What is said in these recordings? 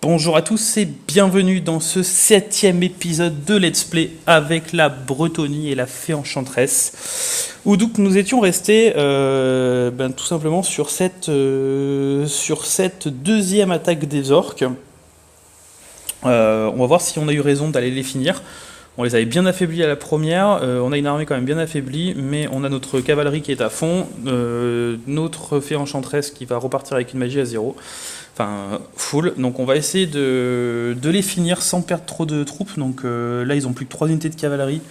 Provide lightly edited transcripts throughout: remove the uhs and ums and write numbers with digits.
Bonjour à tous et bienvenue dans ce 7e épisode de Let's Play avec la Bretonie et la Fée Enchantresse. Où donc nous étions restés tout simplement sur cette deuxième attaque des orques. On va voir si on a eu raison d'aller les finir. On les avait bien affaiblis à la première, on a une armée quand même bien affaiblie, mais on a notre cavalerie qui est à fond, notre Fée Enchantresse qui va repartir avec une magie à zéro. Enfin, full. Donc on va essayer de les finir sans perdre trop de troupes. Donc là, ils ont plus que 3 unités de cavalerie.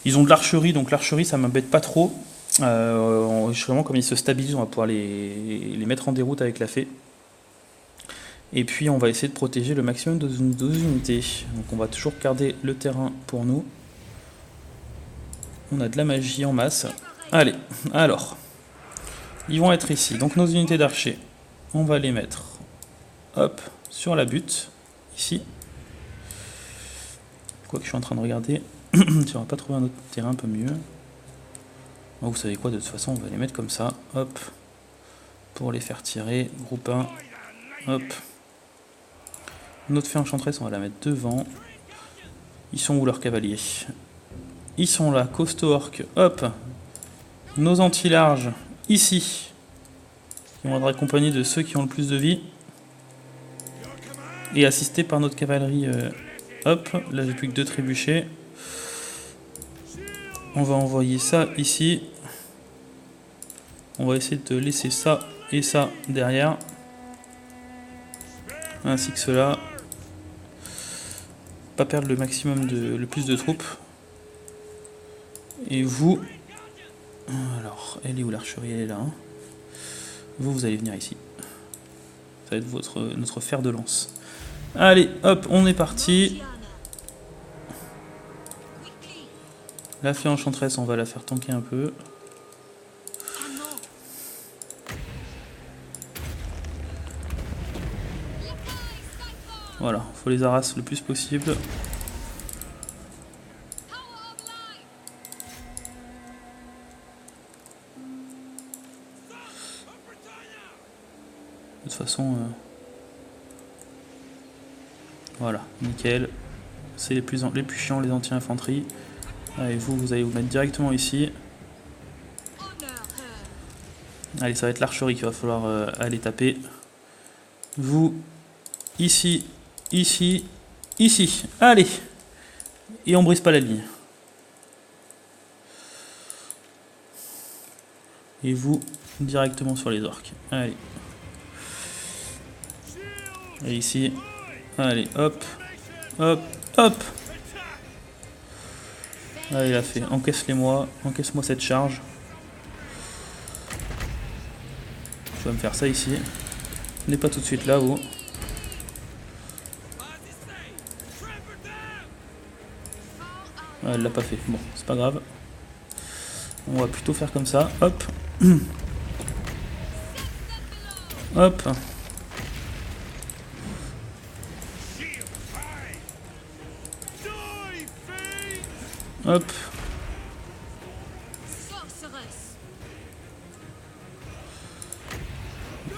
Ils ont de l'archerie, donc l'archerie, ça m'embête pas trop. Vraiment, comme ils se stabilisent, on va pouvoir les mettre en déroute avec la fée. Et puis on va essayer de protéger le maximum de nos unités. Donc on va toujours garder le terrain pour nous. On a de la magie en masse. Allez, alors. Ils vont être ici. Donc nos unités d'archers, on va les mettre hop, sur la butte, ici. Quoi que je suis en train de regarder, si on va pas trouver un autre terrain un peu mieux. Oh, vous savez quoi, de toute façon, on va les mettre comme ça, hop, pour les faire tirer. Groupe 1, hop. Notre fée enchantresse, on va la mettre devant. Ils sont où leurs cavaliers? Ils sont là, costaud orc, hop. Nos anti-larges, ici. Qui vont être accompagnés de ceux qui ont le plus de vie. Et assistés par notre cavalerie. Hop, là j'ai plus que 2 trébuchets. On va envoyer ça ici. On va essayer de laisser ça et ça derrière. Ainsi que cela. Pas perdre le plus de troupes. Et vous... Alors, elle est où l'archerie? Elle est là. Hein. Vous allez venir ici. Ça va être notre fer de lance. Allez, hop, on est parti. La fée enchantresse, on va la faire tanker un peu. Voilà, faut les harasser le plus possible. De toute façon, voilà, nickel. C'est les plus chiants, les anti-infanterie. Allez, vous allez vous mettre directement ici. Allez, ça va être l'archerie qu'il va falloir aller taper. Vous, ici, ici, ici. Allez. Et on brise pas la ligne. Et vous, directement sur les orques. Allez. Et ici. Allez, hop. Hop, hop. Allez, la fée. Encaisse-les-moi. Encaisse-moi cette charge. Je vais me faire ça ici. N'est pas tout de suite là, vous. Ah, elle l'a pas fait. Bon, c'est pas grave. On va plutôt faire comme ça. Hop. Hop. Hop.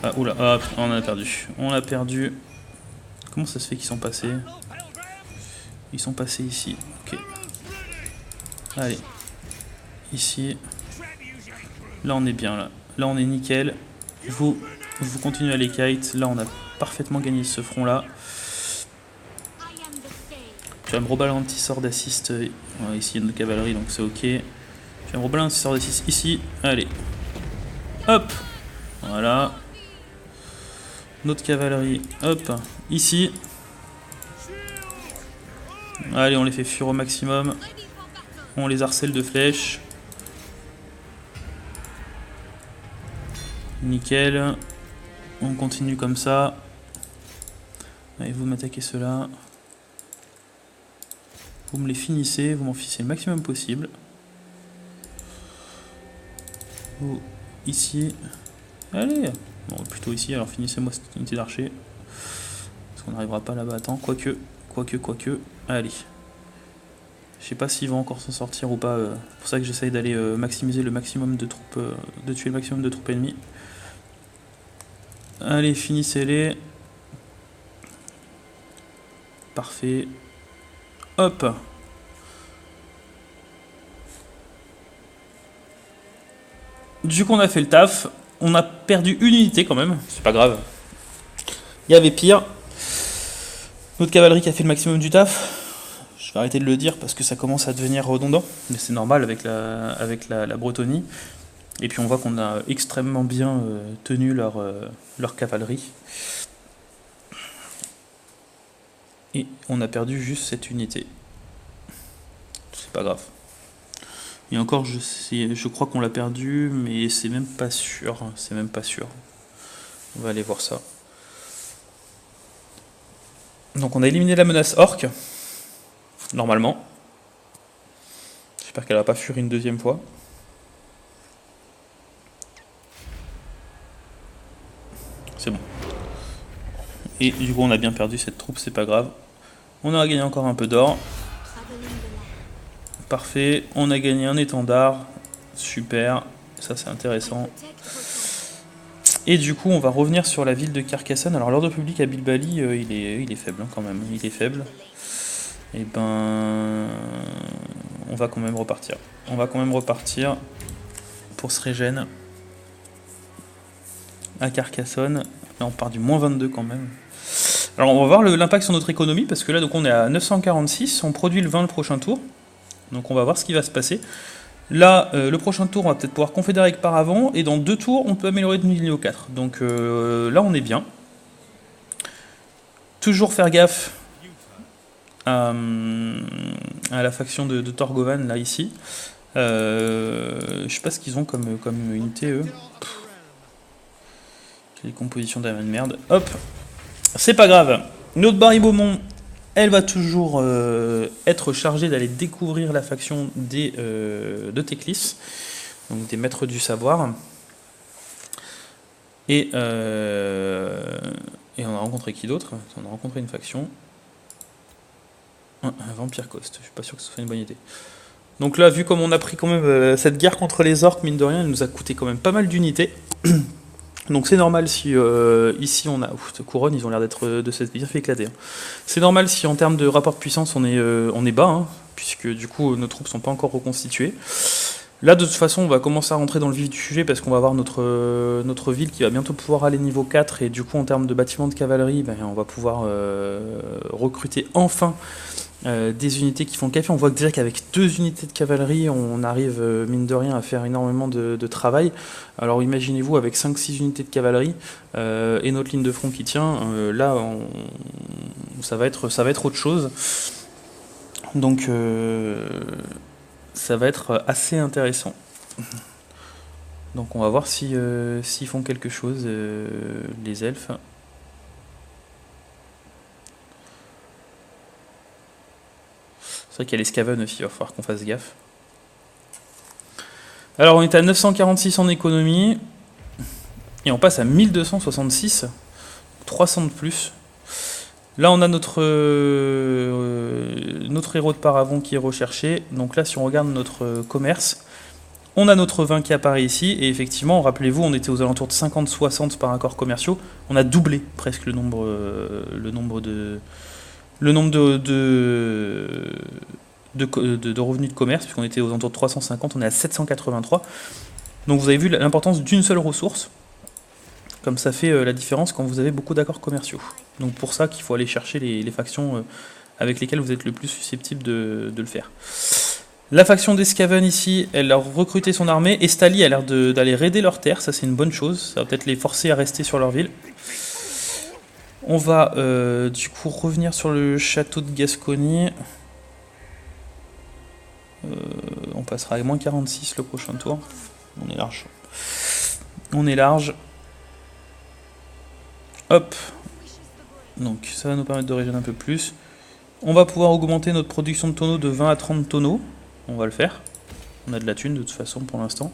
Ah, oula, hop, on a perdu. On a perdu. Comment ça se fait qu'ils sont passés? Ils sont passés ici. Ok. Allez. Ici. Là, on est bien, là. Là, on est nickel. Vous continuez à les kite. Là, on a parfaitement gagné ce front-là. Je vais me reballer un petit sort d'assist. Ici, il y a notre cavalerie, donc c'est ok. Je vais me reballer un petit sort d'assist ici. Allez. Hop. Voilà. Notre cavalerie. Hop. Ici. Allez, on les fait fuir au maximum. On les harcèle de flèches. Nickel. On continue comme ça. Allez, vous m'attaquez ceux-là. Vous me les finissez, vous m'en finissez le maximum possible. Vous, ici. Allez. Bon, plutôt ici, alors finissez-moi cette unité d'archer. Parce qu'on n'arrivera pas là-bas à temps. Quoique. Allez. Je sais pas s'ils vont encore s'en sortir ou pas. C'est pour ça que j'essaye d'aller maximiser le maximum de troupes. De tuer le maximum de troupes ennemies. Allez, finissez-les. parfait. Hop. Du coup on a fait le taf. On a perdu une unité quand même. C'est pas grave. Il y avait pire. Notre cavalerie qui a fait le maximum du taf. Je vais arrêter de le dire parce que ça commence à devenir redondant. Mais c'est normal avec la Bretonie. Et puis on voit qu'on a extrêmement bien tenu leur cavalerie. Et on a perdu juste cette unité. C'est pas grave. Et encore, je crois qu'on l'a perdu, mais c'est même pas sûr. C'est même pas sûr. On va aller voir ça. Donc on a éliminé la menace orque. Normalement. J'espère qu'elle va pas fuir une deuxième fois. C'est bon. Et du coup on a bien perdu cette troupe, c'est pas grave. On aura gagné encore un peu d'or. Parfait, on a gagné un étendard. Super, ça c'est intéressant. Et du coup on va revenir sur la ville de Carcassonne. Alors l'ordre public à Bilbali, il est faible quand même. Il est faible. Et ben... on va quand même repartir. On va quand même repartir pour se régène à Carcassonne. Là on part du moins 22 quand même. Alors on va voir l'impact sur notre économie parce que là donc on est à 946, on produit le vin le prochain tour. Donc on va voir ce qui va se passer. Là, le prochain tour, on va peut-être pouvoir confédérer avec Paravent, et dans 2 tours, on peut améliorer de niveau 4. Donc là, on est bien. Toujours faire gaffe à la faction de Torgovan, là, ici. Je sais pas ce qu'ils ont comme unité, eux. Les compositions d'âme de merde. Hop, c'est pas grave. Notre Barry Beaumont, elle va toujours être chargée d'aller découvrir la faction de Teclis, donc des maîtres du savoir. Et on a rencontré qui d'autre? On a rencontré une faction. Un vampire cost, je suis pas sûr que ce soit une bonne idée. Donc là, vu comme on a pris quand même cette guerre contre les orques, mine de rien, elle nous a coûté quand même pas mal d'unités. Donc c'est normal si ici on a... Ouf, couronne, ils ont l'air d'être de s'être bien fait éclater. Hein. C'est normal si en termes de rapport de puissance on est bas, hein, puisque du coup nos troupes sont pas encore reconstituées. Là de toute façon on va commencer à rentrer dans le vif du sujet parce qu'on va avoir notre ville qui va bientôt pouvoir aller niveau 4 et du coup en termes de bâtiments de cavalerie, ben, on va pouvoir recruter enfin des unités qui font café. On voit déjà qu'avec 2 unités de cavalerie, on arrive, mine de rien, à faire énormément de travail. Alors imaginez-vous, avec 5-6 unités de cavalerie et notre ligne de front qui tient, là, ça va être autre chose. Donc, ça va être assez intéressant. Donc on va voir s'ils font quelque chose, les elfes. C'est vrai qu'il y a les Skaven aussi, il va falloir qu'on fasse gaffe. Alors on est à 946 en économie. Et on passe à 1266. 300 de plus. Là on a notre héros de Paravent qui est recherché. Donc là si on regarde notre commerce, on a notre vin qui apparaît ici. Et effectivement, rappelez-vous, on était aux alentours de 50-60 par accords commerciaux. On a doublé presque le nombre de revenus de commerce, puisqu'on était aux alentours de 350, on est à 783. Donc vous avez vu l'importance d'une seule ressource, comme ça fait la différence quand vous avez beaucoup d'accords commerciaux. Donc pour ça qu'il faut aller chercher les factions avec lesquelles vous êtes le plus susceptible de le faire. La faction des Skaven ici, elle a recruté son armée, et Stali a l'air d'aller raider leurs terres, ça c'est une bonne chose, ça va peut-être les forcer à rester sur leur ville. On va du coup revenir sur le château de Gascogne. On passera à moins 46 le prochain tour. On est large. On est large. Hop. Donc ça va nous permettre de régénérer un peu plus. On va pouvoir augmenter notre production de tonneaux de 20 à 30 tonneaux. On va le faire. On a de la thune de toute façon pour l'instant.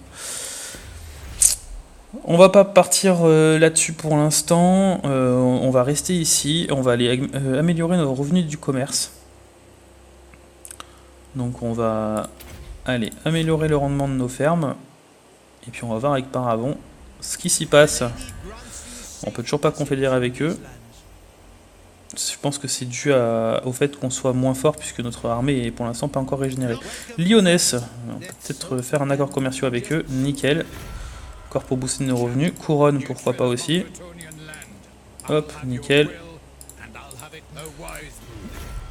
On va pas partir là-dessus pour l'instant, on va rester ici, on va aller améliorer nos revenus du commerce. Donc on va aller améliorer le rendement de nos fermes, et puis on va voir avec Paravent ce qui s'y passe. On peut toujours pas confédérer avec eux. Je pense que c'est dû au fait qu'on soit moins fort puisque notre armée est pour l'instant pas encore régénérée. Lyonès, on peut peut-être faire un accord commercial avec eux, nickel. Encore pour booster nos revenus. Couronne, pourquoi pas aussi. Hop, nickel.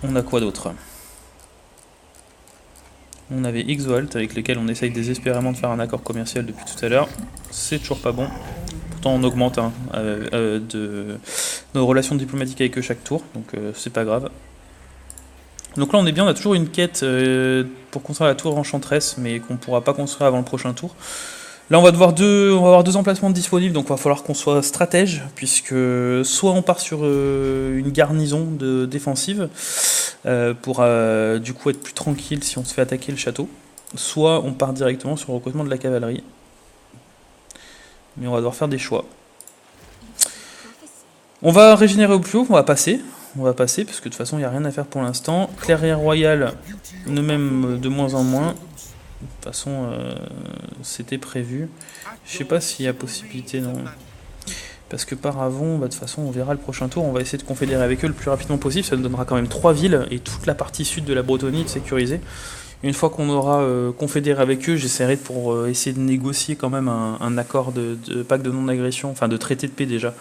On a quoi d'autre? On avait X-Volt avec lequel on essaye désespérément de faire un accord commercial depuis tout à l'heure. C'est toujours pas bon. Pourtant on augmente nos relations diplomatiques avec eux chaque tour, donc c'est pas grave. Donc là on est bien, on a toujours une quête pour construire la tour enchanteresse, mais qu'on pourra pas construire avant le prochain tour. Là on va avoir deux emplacements disponibles, donc il va falloir qu'on soit stratège, puisque soit on part sur une garnison défensive, pour du coup être plus tranquille si on se fait attaquer le château, soit on part directement sur le recrutement de la cavalerie. Mais on va devoir faire des choix. On va régénérer au plus haut, on va passer, parce que de toute façon il n'y a rien à faire pour l'instant. Clairière royale, ne même de moins en moins. De toute façon, c'était prévu. Je sais pas s'il y a possibilité, non. Parce que par avant, de toute façon, on verra le prochain tour. On va essayer de confédérer avec eux le plus rapidement possible. Ça nous donnera quand même 3 villes et toute la partie sud de la Bretonnie de sécuriser. Une fois qu'on aura confédéré avec eux, j'essaierai pour essayer de négocier quand même un accord de pacte de non-agression, enfin de traité de paix déjà,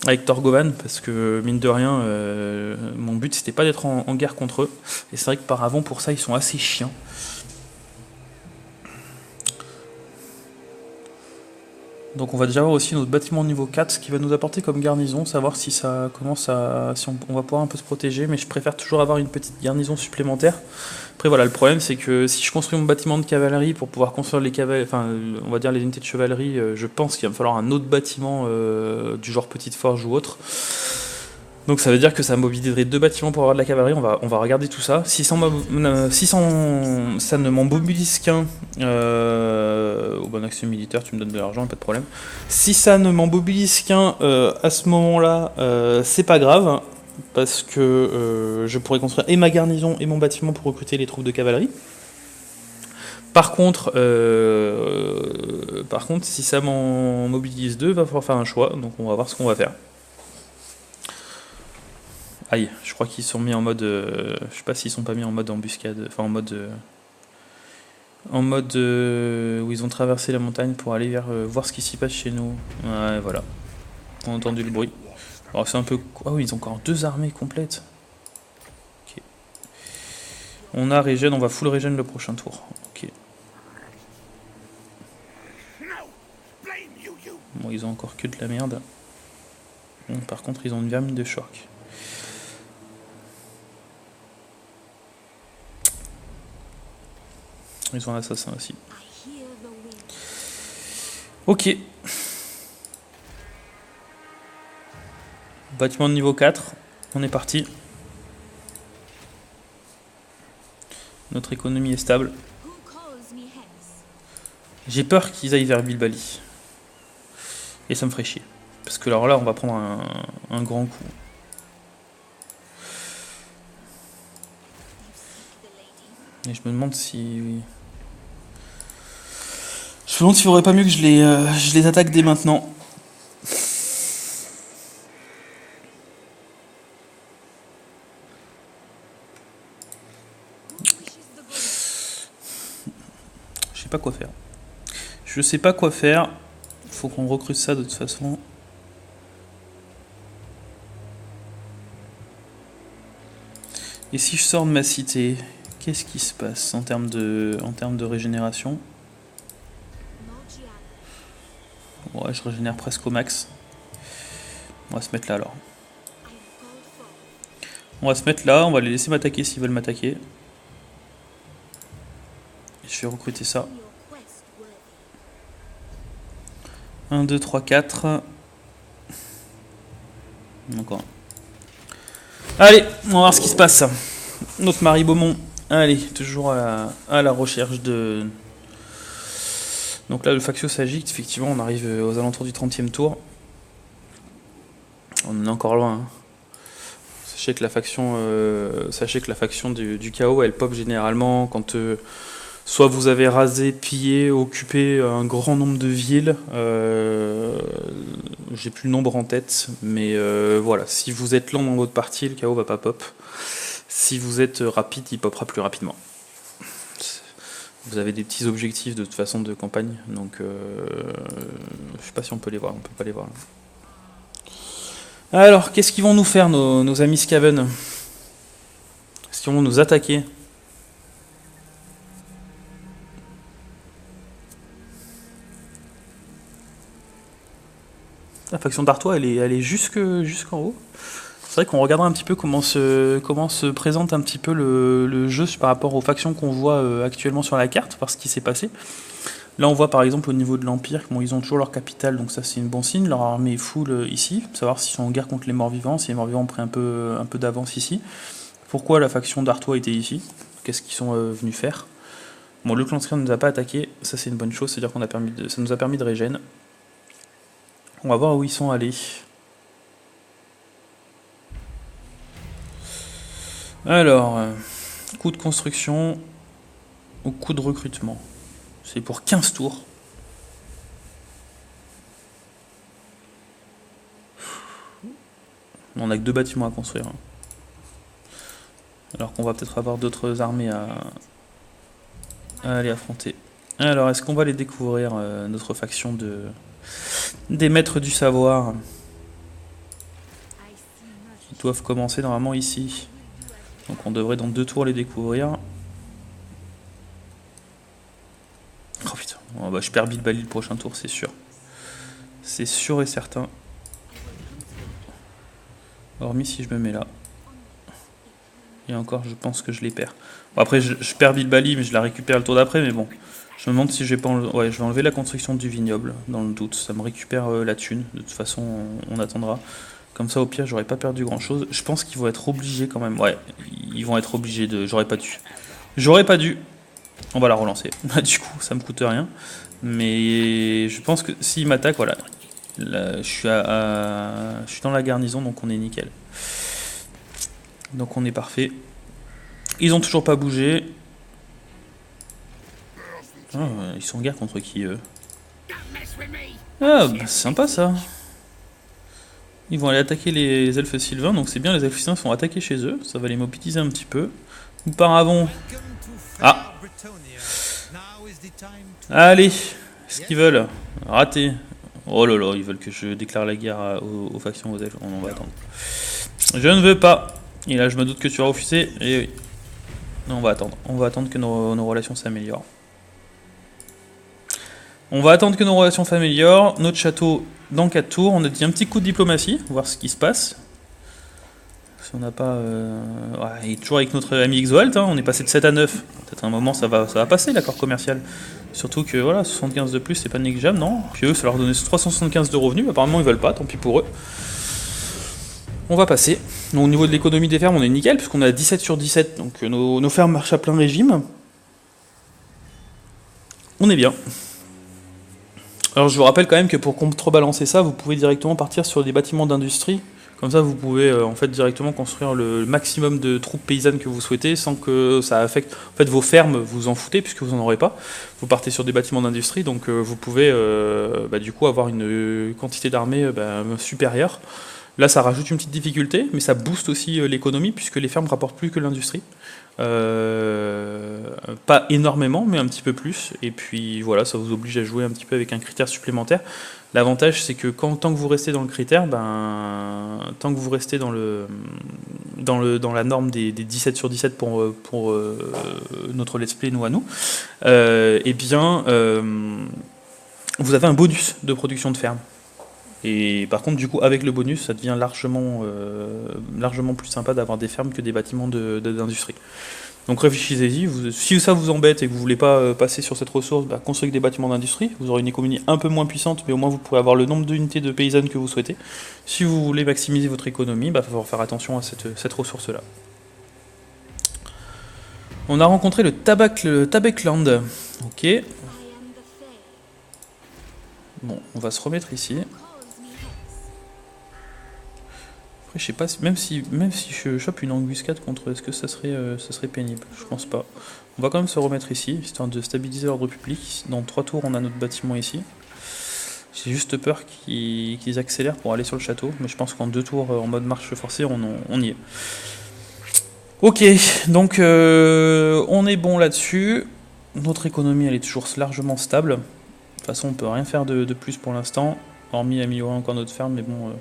avec Torgovan, parce que mine de rien, mon but c'était pas d'être en guerre contre eux. Et c'est vrai que par avant, pour ça, ils sont assez chiants. Donc on va déjà avoir aussi notre bâtiment niveau 4, ce qui va nous apporter comme garnison, savoir si ça commence à... si on va pouvoir un peu se protéger, mais je préfère toujours avoir une petite garnison supplémentaire. Après voilà, le problème c'est que si je construis mon bâtiment de cavalerie pour pouvoir construire les on va dire les unités de chevalerie, je pense qu'il va me falloir un autre bâtiment du genre petite forge ou autre. Donc ça veut dire que ça mobiliserait 2 bâtiments pour avoir de la cavalerie, on va regarder tout ça. Si ça ne m'en mobilise qu'un, au bon action militaire, tu me donnes de l'argent, pas de problème. Si ça ne m'en mobilise qu'un, à ce moment-là, c'est pas grave, parce que je pourrais construire et ma garnison et mon bâtiment pour recruter les troupes de cavalerie. Par contre, si ça m'en mobilise 2, il va falloir faire un choix, donc on va voir ce qu'on va faire. Aïe, je crois qu'ils sont mis en mode... je sais pas s'ils sont pas mis en mode embuscade, enfin en mode... où ils ont traversé la montagne pour aller voir ce qui s'y passe chez nous. Ouais, voilà. On a entendu le bruit. Alors c'est un peu... Ah oui, ils ont encore 2 armées complètes. Ok. On a régène, on va full régène le prochain tour. Ok. Bon, ils ont encore que de la merde. Bon, par contre, ils ont une vermine de Shork. Ils ont un assassin aussi. Ok. Bâtiment de niveau 4. On est parti. Notre économie est stable. J'ai peur qu'ils aillent vers Bilbali. Et ça me ferait chier. Parce que alors là, on va prendre un grand coup. Et je me demande si... Je me demande s'il faudrait pas mieux que je les attaque dès maintenant. Je sais pas quoi faire. Je sais pas quoi faire. Faut qu'on recrute ça de toute façon. Et si je sors de ma cité, qu'est-ce qui se passe en termes de régénération? Ouais, je régénère presque au max. On va se mettre là alors. On va se mettre là, on va les laisser m'attaquer s'ils veulent m'attaquer. Je vais recruter ça. 1, 2, 3, 4. Encore un. Allez, on va voir ce qui se passe. Notre Marie Beaumont. Allez, toujours à la recherche de... Donc là, le Factio s'agite. Effectivement, on arrive aux alentours du 30e tour. On en est encore loin. Hein. Sachez que la faction du chaos, elle pop généralement quand soit vous avez rasé, pillé, occupé un grand nombre de villes, j'ai plus le nombre en tête, mais voilà, si vous êtes lent dans votre partie, le chaos va pas pop. Si vous êtes rapide, il popera plus rapidement. Vous avez des petits objectifs de toute façon de campagne, donc je sais pas si on peut les voir, on peut pas les voir. Alors, qu'est-ce qu'ils vont nous faire nos amis Skaven? Est-ce qu'ils vont nous attaquer? La faction d'Artois, elle est jusqu'en haut. C'est vrai qu'on regardera un petit peu comment se présente un petit peu le jeu par rapport aux factions qu'on voit actuellement sur la carte, par ce qui s'est passé. Là, on voit par exemple au niveau de l'Empire, bon, ils ont toujours leur capitale, donc ça c'est un bon signe. Leur armée est full ici, savoir s'ils sont en guerre contre les morts-vivants, si les morts-vivants ont pris un peu d'avance ici. Pourquoi la faction d'Artois était ici? Qu'est-ce qu'ils sont venus faire? Bon, le clan Skirn ne nous a pas attaqué, ça c'est une bonne chose, c'est-à-dire ça nous a permis de régène. On va voir où ils sont allés. Alors, coût de construction ou coût de recrutement. C'est pour 15 tours. On n'a que 2 bâtiments à construire. Alors qu'on va peut-être avoir d'autres armées à aller affronter. Alors, est-ce qu'on va les découvrir, notre faction des maîtres du savoir? Ils doivent commencer normalement ici. Donc on devrait dans 2 tours les découvrir. Oh putain, oh bah, je perds Bill Bali le prochain tour, c'est sûr. C'est sûr et certain. Hormis si je me mets là. Et encore, je pense que je les perds. Bon, après, je perds Bill Bali, mais je la récupère le tour d'après, mais bon. Je me demande si je vais pas ouais, je vais enlever la construction du vignoble, dans le doute. Ça me récupère la thune. De toute façon, on attendra. Comme ça, au pire, j'aurais pas perdu grand chose. Je pense qu'ils vont être obligés quand même. Ouais, ils vont être obligés de. J'aurais pas dû. J'aurais pas dû. On va la relancer. Du coup, ça me coûte rien. Mais je pense que s'ils m'attaquent, voilà. Là, je suis dans la garnison, donc on est nickel. Donc on est parfait. Ils ont toujours pas bougé. Ah, ils sont en guerre contre qui, eux? Ah, bah, c'est sympa ça. Ils vont aller attaquer les elfes sylvains, donc c'est bien, les elfes sylvains sont attaqués chez eux. Ça va les mobiliser un petit peu. Auparavant... Ah! Allez! Est-ce qu'ils veulent? Raté. Oh là là, ils veulent que je déclare la guerre aux factions, aux elfes. On va attendre. Je ne veux pas. Et là, je me doute que tu vas refuser. Et oui. On va attendre. On va attendre que nos relations s'améliorent. On va attendre que nos relations s'améliorent. Notre château dans 4 tours. On a dit un petit coup de diplomatie. Voir ce qui se passe. Si on n'a pas... Ouais, il est toujours avec notre ami Exoalt. Hein. On est passé de 7 à 9. Peut-être un moment, ça va passer l'accord commercial. Surtout que voilà, 75 de plus, c'est pas négligeable, non? Puis eux, ça leur donnait 375 de revenus. Mais apparemment, ils veulent pas. Tant pis pour eux. On va passer. Donc, au niveau de l'économie des fermes, on est nickel, puisqu'on a 17 sur 17, donc nos fermes marchent à plein régime. On est bien. Alors je vous rappelle quand même que pour contrebalancer ça, vous pouvez directement partir sur des bâtiments d'industrie. Comme ça, vous pouvez en fait directement construire le maximum de troupes paysannes que vous souhaitez, sans que ça affecte en fait vos fermes. Vous en foutez puisque vous n'en aurez pas. Vous partez sur des bâtiments d'industrie, donc vous pouvez du coup avoir une quantité d'armée supérieure. Là, ça rajoute une petite difficulté, mais ça booste aussi l'économie, puisque les fermes rapportent plus que l'industrie. Pas énormément, mais un petit peu plus. Et puis voilà, ça vous oblige à jouer un petit peu avec un critère supplémentaire. L'avantage, c'est que tant que vous restez dans le critère, tant que vous restez dans la norme des 17 sur 17 pour notre let's play, nous à nous, vous avez un bonus de production de ferme. Et par contre, du coup, avec le bonus, ça devient largement plus sympa d'avoir des fermes que des bâtiments d'industrie. Donc réfléchissez-y, si ça vous embête et que vous ne voulez pas passer sur cette ressource, construisez des bâtiments d'industrie, vous aurez une économie un peu moins puissante, mais au moins vous pourrez avoir le nombre d'unités de paysannes que vous souhaitez. Si vous voulez maximiser votre économie, il va falloir faire attention à cette ressource-là. On a rencontré le Tabekland. Ok. Bon, on va se remettre ici. Après, je sais pas, même si je chope une embuscade contre, est-ce que ça serait pénible? Je pense pas. On va quand même se remettre ici, histoire de stabiliser l'ordre public. Dans 3 tours, on a notre bâtiment ici. J'ai juste peur qu'ils accélèrent pour aller sur le château, mais je pense qu'en 2 tours en mode marche forcée, on y est. Ok, donc on est bon là-dessus. Notre économie, elle est toujours largement stable. De toute façon, on peut rien faire de plus pour l'instant, hormis améliorer encore notre ferme, mais bon,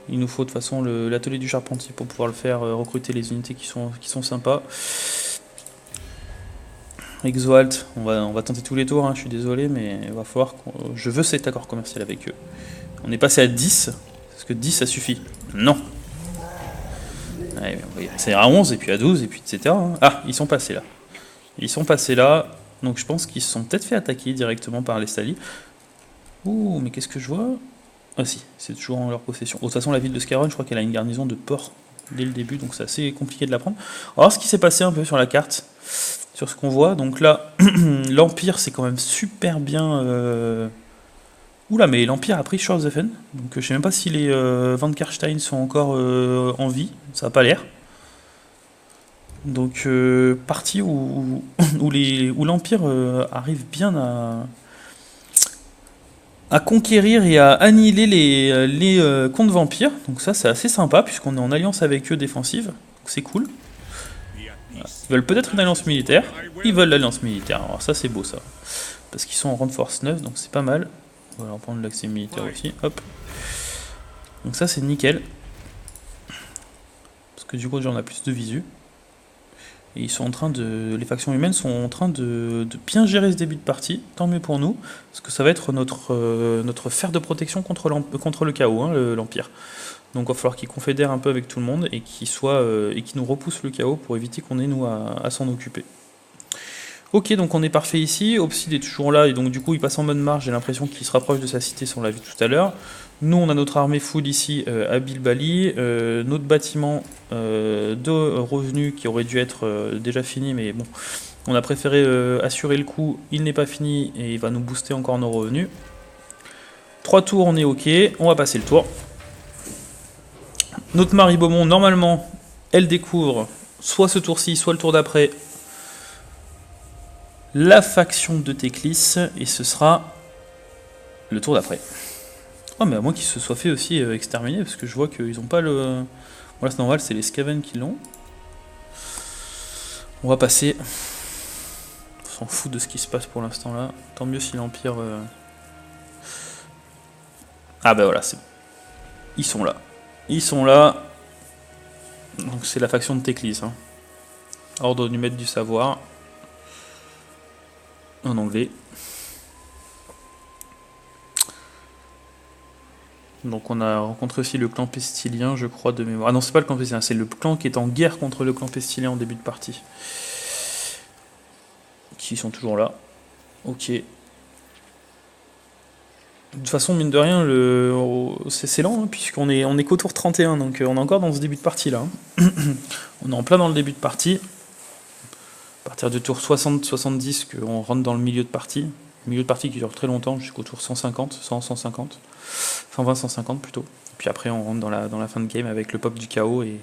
il nous faut de toute façon l'atelier du charpentier pour pouvoir le faire, recruter les unités qui sont sympas. Exoalt, on va tenter tous les tours, hein, je suis désolé, mais il va falloir je veux cet accord commercial avec eux. On est passé à 10, est-ce que 10 ça suffit? Non. Ouais, c'est à 11, et puis à 12, et puis etc. Hein. Ah, ils sont passés là. Ils sont passés là, donc je pense qu'ils se sont peut-être fait attaquer directement par les Stali. Ouh, mais qu'est-ce que je vois? Ah si, c'est toujours en leur possession. De toute façon, la ville de Scarron, je crois qu'elle a une garnison de ports dès le début, donc c'est assez compliqué de la prendre. Alors, ce qui s'est passé un peu sur la carte, sur ce qu'on voit, donc là, l'Empire, c'est quand même super bien... Oula, mais l'Empire a pris Schwarzhofen, donc je sais même pas si les Van Karstein sont encore en vie, ça n'a pas l'air. Donc, partie où l'Empire arrive bien à conquérir et à annihiler les comtes vampires. Donc ça, c'est assez sympa, puisqu'on est en alliance avec eux défensive. Donc c'est cool. Voilà. Ils veulent peut-être une alliance militaire. Ils veulent l'alliance militaire. Alors ça, c'est beau, ça. Parce qu'ils sont en rang de force 9, donc c'est pas mal. On va leur prendre l'accès militaire aussi. Hop. Donc ça, c'est nickel. Parce que du coup, déjà, on a plus de visu. Et ils sont en train les factions humaines sont en train de bien gérer ce début de partie, tant mieux pour nous, parce que ça va être notre fer de protection contre le chaos, hein, l'Empire. Donc il va falloir qu'ils confédèrent un peu avec tout le monde et qu'ils nous repoussent le chaos pour éviter qu'on ait nous à s'en occuper. Ok, donc on est parfait ici, Obsid est toujours là, et donc du coup il passe en mode marche, j'ai l'impression qu'il se rapproche de sa cité, si on l'a vu tout à l'heure. Nous on a notre armée full ici à Bilbali, notre bâtiment de revenus qui aurait dû être déjà fini, mais bon, on a préféré assurer le coup, il n'est pas fini et il va nous booster encore nos revenus. 3 tours, on est ok, on va passer le tour. Notre Marie Beaumont, normalement, elle découvre soit ce tour-ci, soit le tour d'après, la faction de Teclis, et ce sera le tour d'après. Oh, mais à moins qu'ils se soient fait aussi exterminer, parce que je vois qu'ils n'ont pas le... Voilà, c'est normal, c'est les Skaven qui l'ont. On va passer. On s'en fout de ce qui se passe pour l'instant là. Tant mieux si l'Empire... Ah bah voilà, c'est bon. Ils sont là. Ils sont là. Donc c'est la faction de Teclis. Hein. Ordre du maître du savoir. En anglais. Donc on a rencontré aussi le clan pestilien, je crois, de mémoire. Ah non, c'est pas le clan pestilien, c'est le clan qui est en guerre contre le clan pestilien en début de partie. Qui sont toujours là. Ok. De toute façon, mine de rien, c'est lent, hein, puisqu'on est qu'au tour 31, donc on est encore dans ce début de partie là. Hein. On est en plein dans le début de partie. À partir du tour 60-70, qu'on rentre dans le milieu de partie. Milieu de partie qui dure très longtemps, jusqu'au tour 150, 100-150. 120-150 plutôt. Et puis après, on rentre dans la fin de game avec le pop du chaos. Et...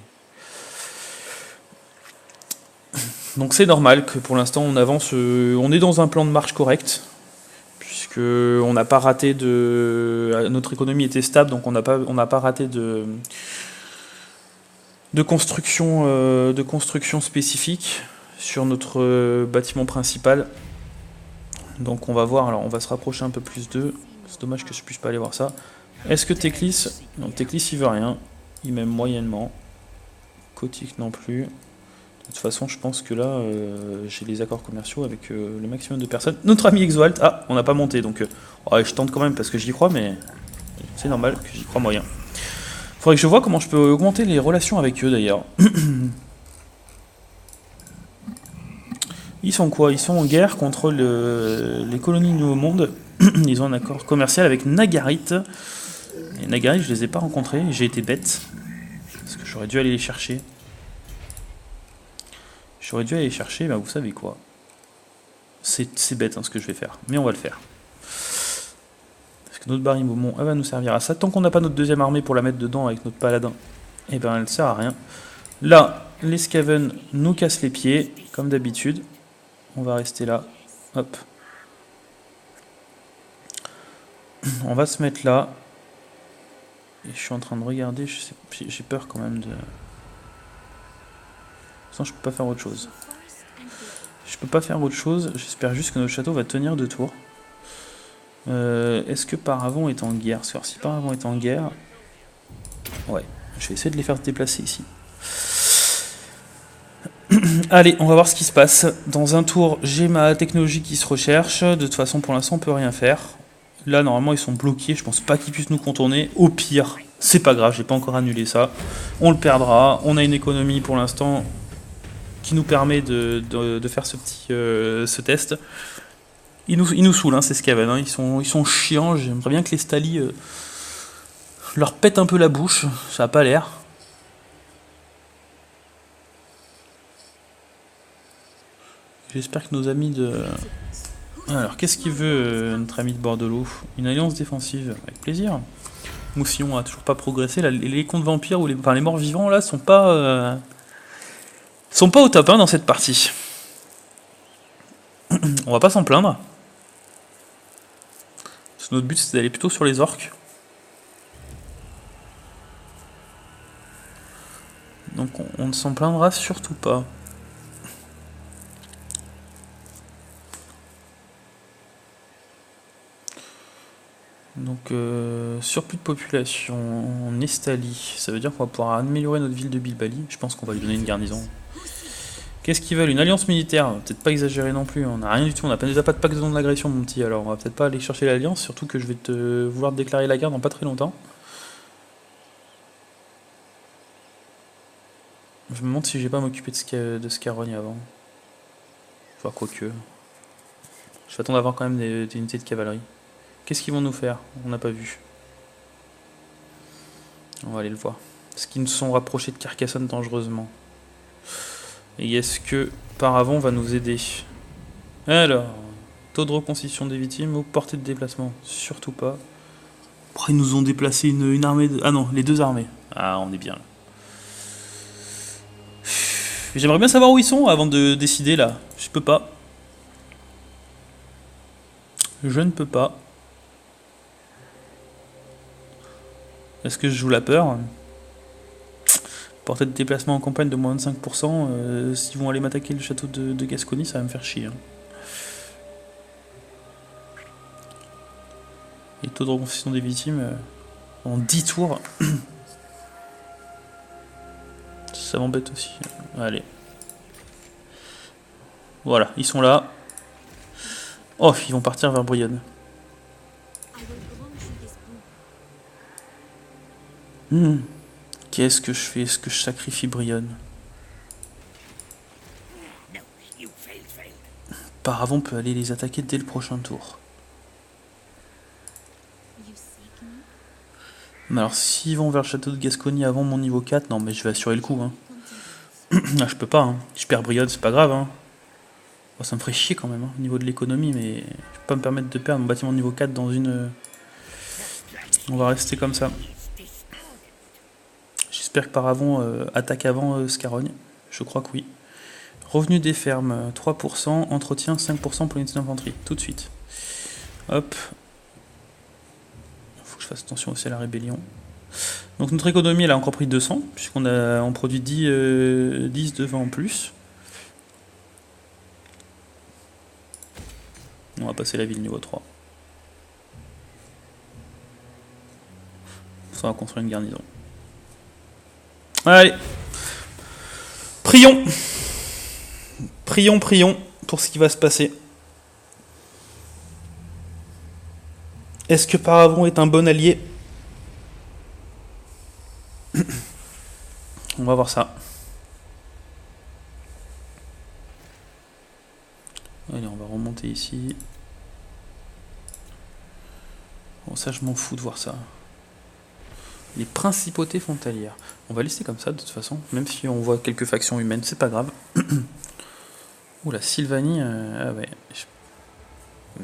Donc c'est normal que pour l'instant on avance. On est dans un plan de marche correct. Puisque on n'a pas raté notre économie était stable, donc on n'a pas raté de construction spécifique sur notre bâtiment principal. Donc on va voir, alors on va se rapprocher un peu plus d'eux. C'est dommage que je puisse pas aller voir ça. Est-ce que Teclis... Non, Teclis il veut rien. Il m'aime moyennement. Kotik non plus. De toute façon, je pense que là, j'ai les accords commerciaux avec le maximum de personnes. Notre ami Exoalt, ah, on n'a pas monté, donc ouais, je tente quand même parce que j'y crois, mais c'est normal que j'y crois moyen. Faudrait que je vois comment je peux augmenter les relations avec eux d'ailleurs. Ils sont quoi? Ils sont en guerre contre les colonies du Nouveau Monde. Ils ont un accord commercial avec Nagarit. Et Nagarit, je les ai pas rencontrés, j'ai été bête. Parce que j'aurais dû aller les chercher. Bah vous savez quoi. C'est bête hein, ce que je vais faire, mais on va le faire. Parce que notre Marie Beaumont, elle va nous servir à ça. Tant qu'on n'a pas notre deuxième armée pour la mettre dedans avec notre paladin, eh ben elle ne sert à rien. Là, les Skaven nous cassent les pieds, comme d'habitude. On va rester là. Hop. On va se mettre là. Et je suis en train de regarder, j'ai peur quand même de... Sans, je peux pas faire autre chose. Je peux pas faire autre chose, j'espère juste que notre château va tenir 2 tours. Est-ce que Paravent est en guerre? Parce que si Paravent est en guerre... Ouais, je vais essayer de les faire se déplacer ici. Allez, on va voir ce qui se passe. Dans un tour, j'ai ma technologie qui se recherche. De toute façon, pour l'instant, on peut rien faire. Là, normalement, ils sont bloqués. Je pense pas qu'ils puissent nous contourner. Au pire, c'est pas grave, j'ai pas encore annulé ça. On le perdra. On a une économie pour l'instant qui nous permet de faire ce test. Ils nous saoulent, hein, ces Skaven. Hein. Ils sont chiants. J'aimerais bien que les Stali leur pètent un peu la bouche. Ça a pas l'air. J'espère que nos amis de... Alors, qu'est-ce qu'il veut, notre ami de Bordelot? Une alliance défensive, avec plaisir. Moussillon a toujours pas progressé. Là, les contes vampires ou les morts vivants là sont pas au top hein, dans cette partie. On va pas s'en plaindre. Parce que notre but c'est d'aller plutôt sur les orques. Donc on ne s'en plaindra surtout pas. Donc surplus de population en Estalie, ça veut dire qu'on va pouvoir améliorer notre ville de Bilbali. Je pense qu'on va lui donner une garnison. Qu'est-ce qu'ils veulent? Une alliance militaire? Peut-être pas exagérer non plus, on n'a rien du tout, on n'a déjà pas de pacte de non d'agression mon petit, alors on va peut-être pas aller chercher l'alliance, surtout que je vais vouloir te déclarer la guerre dans pas très longtemps. Je me demande si j'ai pas m'occuper de Scarogne avant. Enfin quoique. Je vais attendre d'avoir quand même des unités de cavalerie. Qu'est-ce qu'ils vont nous faire? On n'a pas vu. On va aller le voir. Est-ce qu'ils nous sont rapprochés de Carcassonne dangereusement? Et est-ce que Paravent va nous aider? Alors, taux de reconstitution des victimes ou portée de déplacement? Surtout pas. Après, ils nous ont déplacé une armée de... Ah non, les 2 armées. Ah, on est bien là. J'aimerais bien savoir où ils sont avant de décider là. Je peux pas. Je ne peux pas. Est-ce que je joue la peur? Portée de déplacement en campagne de moins de 5%. S'ils vont aller m'attaquer le château de Gascogne, ça va me faire chier. Hein. Et taux de reconstitution des victimes en 10 tours. Ça m'embête aussi. Allez. Voilà, ils sont là. Oh, ils vont partir vers Brionne. Qu'est-ce que je fais? Est-ce que je sacrifie Brionne? Paravent peut aller les attaquer dès le prochain tour. Mais alors, s'ils vont vers le château de Gascogne avant mon niveau 4, non mais je vais assurer le coup. Hein. Ah, je peux pas, hein. Je perds Brionne, c'est pas grave. Hein. Oh, ça me ferait chier quand même, hein, au niveau de l'économie, mais je peux pas me permettre de perdre mon bâtiment niveau 4 dans une... On va rester comme ça. J'espère que Paravent attaque avant Scarogne. Je crois que oui. Revenu des fermes, 3%. Entretien, 5% pour l'unité d'infanterie. Tout de suite. Hop. Faut que je fasse attention aussi à la rébellion. Donc notre économie, elle a encore pris 200, puisqu'on produit 10 de vin en plus. On va passer la ville niveau 3. Ça va construire une garnison. Allez. Prions. Prions pour ce qui va se passer. Est-ce que Paravent est un bon allié? On va voir ça. Allez, on va remonter ici. Bon, ça, je m'en fous de voir ça. Les principautés frontalières. On va laisser comme ça, de toute façon. Même si on voit quelques factions humaines, c'est pas grave. Ouh, la Sylvanie... ah ouais.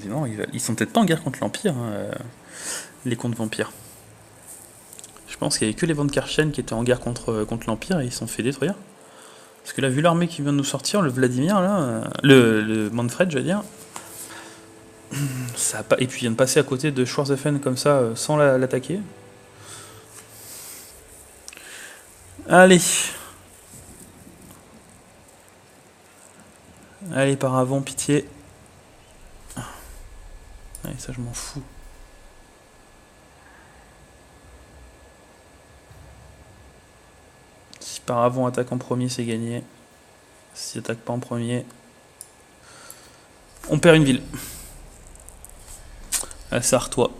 Non, ils sont peut-être pas en guerre contre l'Empire, hein, les comtes vampires. Je pense qu'il n'y avait que les Van Karchen qui étaient en guerre contre l'Empire et ils se sont fait détruire. Parce que là, vu l'armée qui vient de nous sortir, le Vladimir, là, le Manfred, je veux dire, Ça a pas... Et puis il vient de passer à côté de Schwarzhofen comme ça, sans l'attaquer. Allez. Allez, par avant, pitié. Allez, ça je m'en fous. Si par avant attaque en premier, c'est gagné. S'il attaque pas en premier, on perd une ville. Ah, c'est Artois.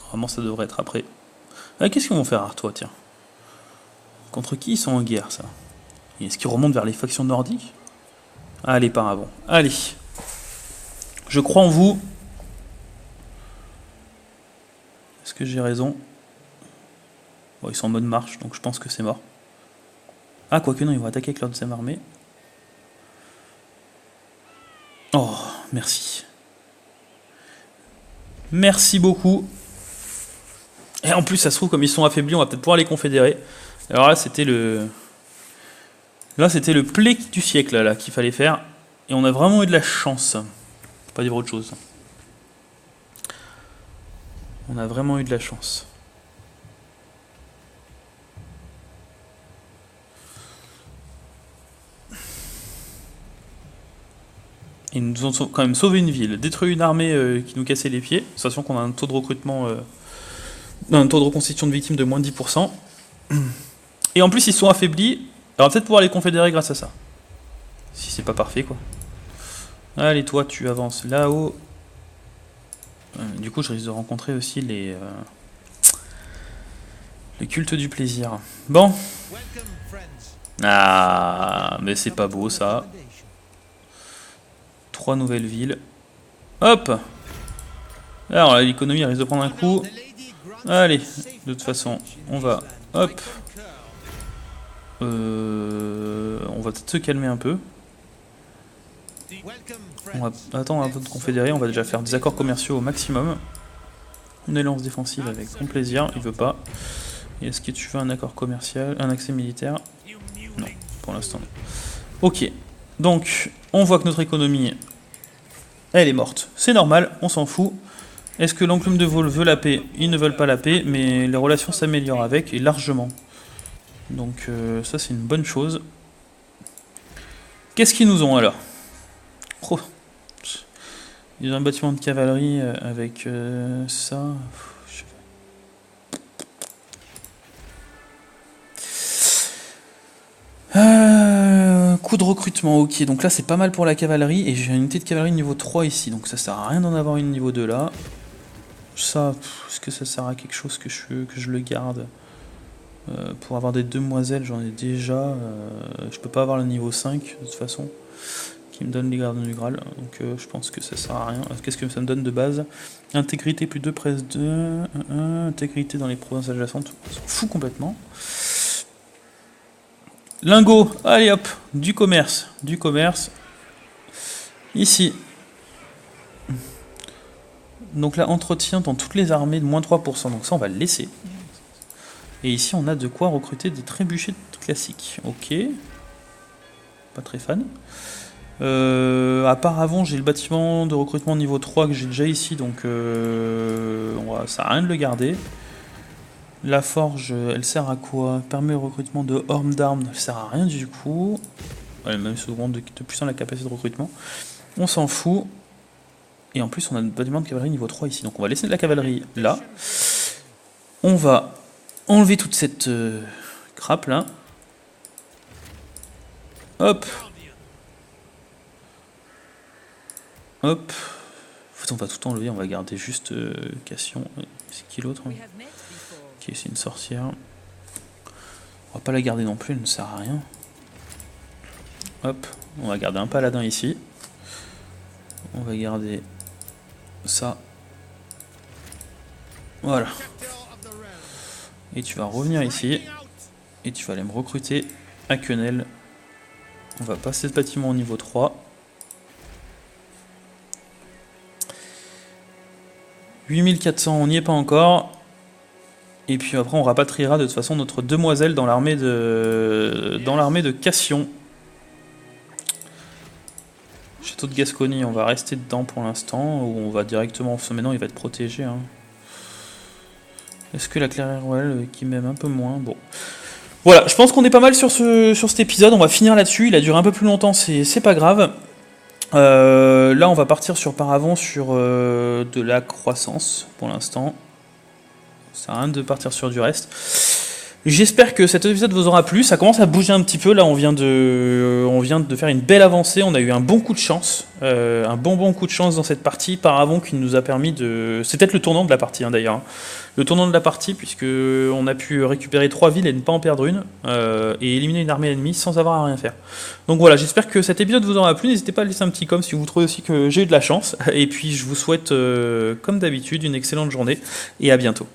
Vraiment, ça devrait être après. Ah, qu'est-ce qu'ils vont faire Artois, tiens? Contre qui ils sont en guerre, ça? Est-ce qu'ils remontent vers les factions nordiques? Allez, par avant. Allez. Je crois en vous. Est-ce que j'ai raison? Bon, ils sont en mode marche, donc je pense que c'est mort. Ah, quoique non, ils vont attaquer avec leur deuxième armée. Oh, merci. Merci beaucoup. Et en plus, ça se trouve, comme ils sont affaiblis, on va peut-être pouvoir les confédérer. Alors là, c'était le... Là, c'était le play du siècle, là, qu'il fallait faire. Et on a vraiment eu de la chance. Faut pas dire autre chose. On a vraiment eu de la chance. Ils nous ont quand même sauvé une ville, détruit une armée qui nous cassait les pieds, sachant qu'on a un taux de recrutement, un taux de reconstitution de victimes de moins de 10%. Et en plus, ils sont affaiblis. Alors, on va peut-être pouvoir les confédérer grâce à ça. Si c'est pas parfait, quoi. Allez, toi, tu avances là-haut. Du coup, je risque de rencontrer aussi le culte du plaisir. Bon. Ah, mais c'est pas beau, ça. 3 nouvelles villes. Hop! Alors l'économie risque de prendre un coup. Allez, de toute façon, on va... Hop! On va peut-être se calmer un peu. On va attendre un peu de confédérer, on va déjà faire des accords commerciaux au maximum. Une alliance défensive avec grand plaisir, il veut pas. Et est-ce que tu veux un accord commercial, un accès militaire? Non, pour l'instant non. Ok, donc on voit que notre économie... Elle est morte. C'est normal, on s'en fout. Est-ce que l'enclume de Vaul veut la paix? Ils ne veulent pas la paix, mais les relations s'améliorent avec, et largement. Donc ça c'est une bonne chose. Qu'est-ce qu'ils nous ont alors? Oh. Ils ont un bâtiment de cavalerie avec ça. Coup de recrutement, ok, donc là c'est pas mal pour la cavalerie, et j'ai une unité de cavalerie niveau 3 ici, donc ça sert à rien d'en avoir une niveau 2 là. Ça, est-ce que ça sert à quelque chose que je le garde? Pour avoir des demoiselles, j'en ai déjà, je peux pas avoir le niveau 5 de toute façon, qui me donne les gardes du Graal, donc je pense que ça sert à rien. Qu'est-ce que ça me donne de base? Intégrité plus 2, presse 2, intégrité dans les provinces adjacentes, on s'en fout complètement. Lingot, allez hop, du commerce, ici. Donc là, entretien dans toutes les armées de moins 3%, donc ça on va le laisser. Et ici on a de quoi recruter des trébuchets classiques, ok. Pas très fan. Auparavant j'ai le bâtiment de recrutement niveau 3 que j'ai déjà ici, donc ça sert à rien de le garder. La forge, elle sert à quoi? Permet le recrutement de armes d'armes, elle sert à rien du coup. Elle même souvent de puissant la capacité de recrutement. On s'en fout. Et en plus on a un bâtiment de cavalerie niveau 3 ici, donc on va laisser de la cavalerie là. On va enlever toute cette crappe là. Hop. Hop. En fait on va tout enlever, on va garder juste Cassion. C'est qui l'autre? Ok, c'est une sorcière. On va pas la garder non plus, elle ne sert à rien. Hop, on va garder un paladin ici. On va garder ça. Voilà. Et tu vas revenir ici. Et tu vas aller me recruter à Quenelle. On va passer ce bâtiment au niveau 3. 8400, on n'y est pas encore. Et puis après on rapatriera de toute façon notre demoiselle dans l'armée de Cassion. Château de Gascogne, on va rester dedans pour l'instant, ou on va directement... Maintenant, il va être protégé. Hein. Est-ce que la clairière royale qui m'aime un peu moins? Bon. Voilà, je pense qu'on est pas mal sur cet épisode. On va finir là-dessus. Il a duré un peu plus longtemps, c'est pas grave. Là, on va partir sur Paravent sur de la croissance pour l'instant. Ça sert à rien de partir sur du reste. J'espère que cet épisode vous aura plu. Ça commence à bouger un petit peu. Là, on vient de faire une belle avancée. On a eu un bon coup de chance, un bon coup de chance dans cette partie. Paravent qui nous a permis de. C'est peut-être le tournant de la partie hein, d'ailleurs. Le tournant de la partie puisque on a pu récupérer 3 villes et ne pas en perdre une et éliminer une armée ennemie sans avoir à rien faire. Donc voilà, j'espère que cet épisode vous aura plu. N'hésitez pas à laisser un petit com si vous trouvez aussi que j'ai eu de la chance. Et puis je vous souhaite, comme d'habitude, une excellente journée et à bientôt.